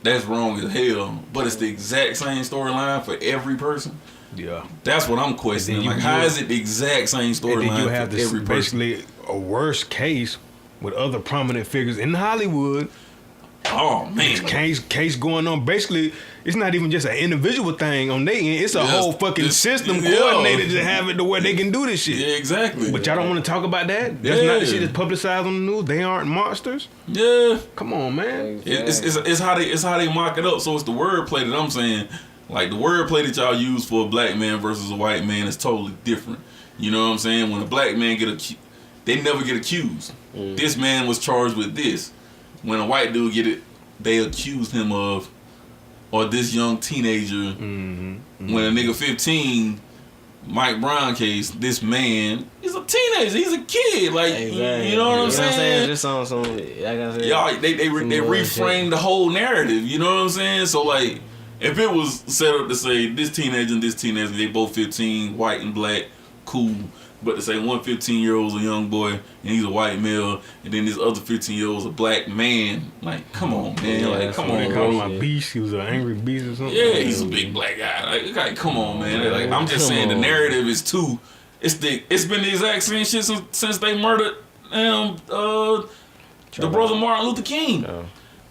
that's wrong as hell. But it's the exact same storyline for every person. Yeah. That's what I'm questioning. Like, how is it the exact same storyline for every person? Basically a worse case with other prominent figures in Hollywood Oh man, case going on. Basically, it's not even just an individual thing on their end. It's a whole fucking system yeah. coordinated to have it to where they can do this shit. Yeah, exactly. But y'all don't want to talk about that. That's not the shit that's publicized on the news. They aren't monsters. Yeah, come on, man. It's how they mock it up. So it's the wordplay that I'm saying. Like the wordplay that y'all use for a black man versus a white man is totally different. You know what I'm saying? When a black man they never get accused. This man was charged with this. When a white dude get it, they accuse him of, or this young teenager. When a nigga 15, Mike Brown case, this man, he's a teenager, he's a kid. Like, exactly. You know what I'm saying? Just on some, like I said, y'all, they reframe the whole narrative. You know what I'm saying? So like, if it was set up to say this teenager and this teenager, they both 15, white and black, cool. But to say one 15-year-old's a young boy and he's a white male, and then this other 15-year-old's a black man, like, come on, man. Yeah, like, come on. They call him a beast. He was an angry beast or something. Yeah, he's a big black guy. Like come on, man. Like, I'm just saying the narrative is too. It's been the exact same shit since they murdered the brother Martin Luther King. Oh.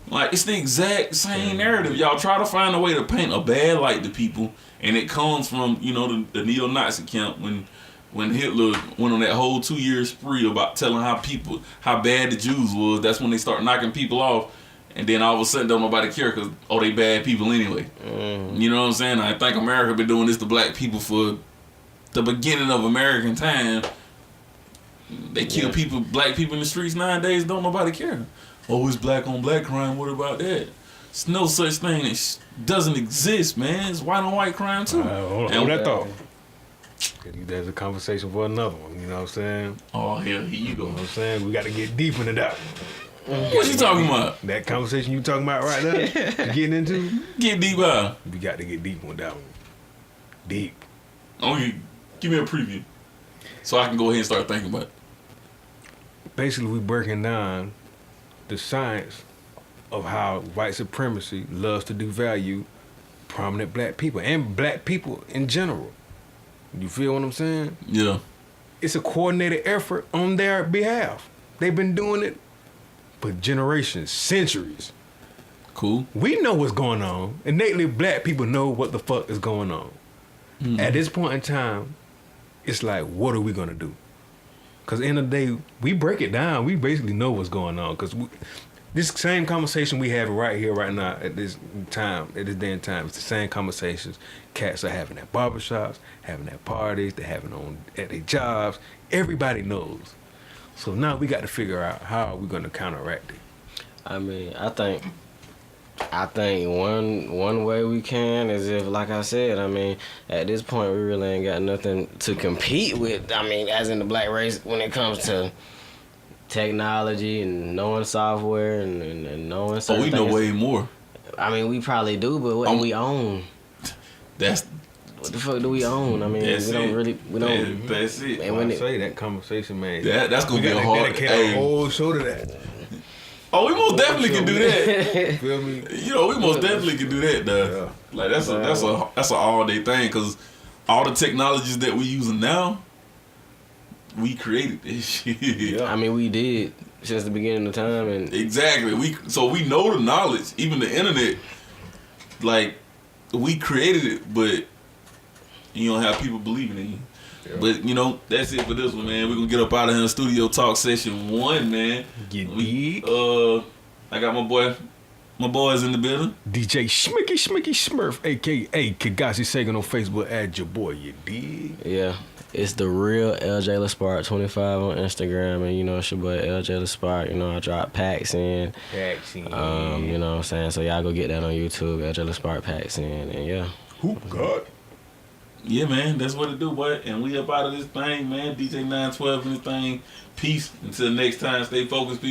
Like, it's the exact same narrative. Y'all try to find a way to paint a bad light to people, and it comes from, you know, the neo-Nazi camp when Hitler went on that whole 2-year spree about telling how bad the Jews was. That's when they start knocking people off, and then all of a sudden don't nobody care because they bad people anyway. You know what I'm saying? I think America been doing this to black people for the beginning of American time. They kill black people in the streets nowadays. Don't nobody care. Oh, it's black on black crime. What about that? It's no such thing. It doesn't exist, man. It's white on white crime too. Hold that thought. There's a conversation for another one. You know what I'm saying? Oh hell, here you go. You know what I'm saying? We got to get deep into that. What you talking about? That conversation you talking about right there? You getting into? Get deep out. We got to get deep with that one. Deep. Okay, give me a preview so I can go ahead and start thinking about it. Basically, we breaking down the science of how white supremacy loves to devalue prominent black people and black people in general. You feel what I'm saying? Yeah. It's a coordinated effort on their behalf. They've been doing it for generations, centuries. Cool. We know what's going on. Innately, black people know what the fuck is going on. At this point in time, it's like, what are we going to do? Because in the day, we break it down. We basically know what's going on. Because this same conversation we have right here, right now, at this day and time, it's the same conversations cats are having at barbershops, having at parties, they're having at their jobs. Everybody knows. So now we got to figure out how we're going to counteract it. I mean, I think one way we can is if, like I said, I mean, at this point we really ain't got nothing to compete with. I mean, as in the black race when it comes to technology and knowing software and knowing certain things. We know way more. I mean, we probably do, but what do we own? What the fuck do we own? I mean, we don't. That's it. And when I say that conversation, man, that's gonna be a hard. Dedicate a whole show to that. Oh, we most definitely can do that. Feel me? You know, we most definitely can do that, though. Yeah. Like that's an all day thing, because all the technologies that we using now, we created this shit. Yeah. I mean, we did since the beginning of time, and exactly. We know the knowledge, even the internet. Like, we created it, but you don't have people believing in you. Yeah. But you know, that's it for this one, man. We're gonna get up out of here in Studio Talk Session 1, man. I got my boys in the building. DJ Schmicky Smurf, aka Kagasi Sagan on Facebook. Add your boy, you dig? Yeah. It's the real LJ LaSpark 25 on Instagram, and you know it's your boy LJ LaSpark. You know I drop packs in. You know what I'm saying? So y'all go get that on YouTube, LJ LaSpark packs in, and yeah. Who God? Yeah, man, that's what it do, boy. And we up out of this thing, man. DJ 912 and this thing. Peace. Until next time, stay focused, people.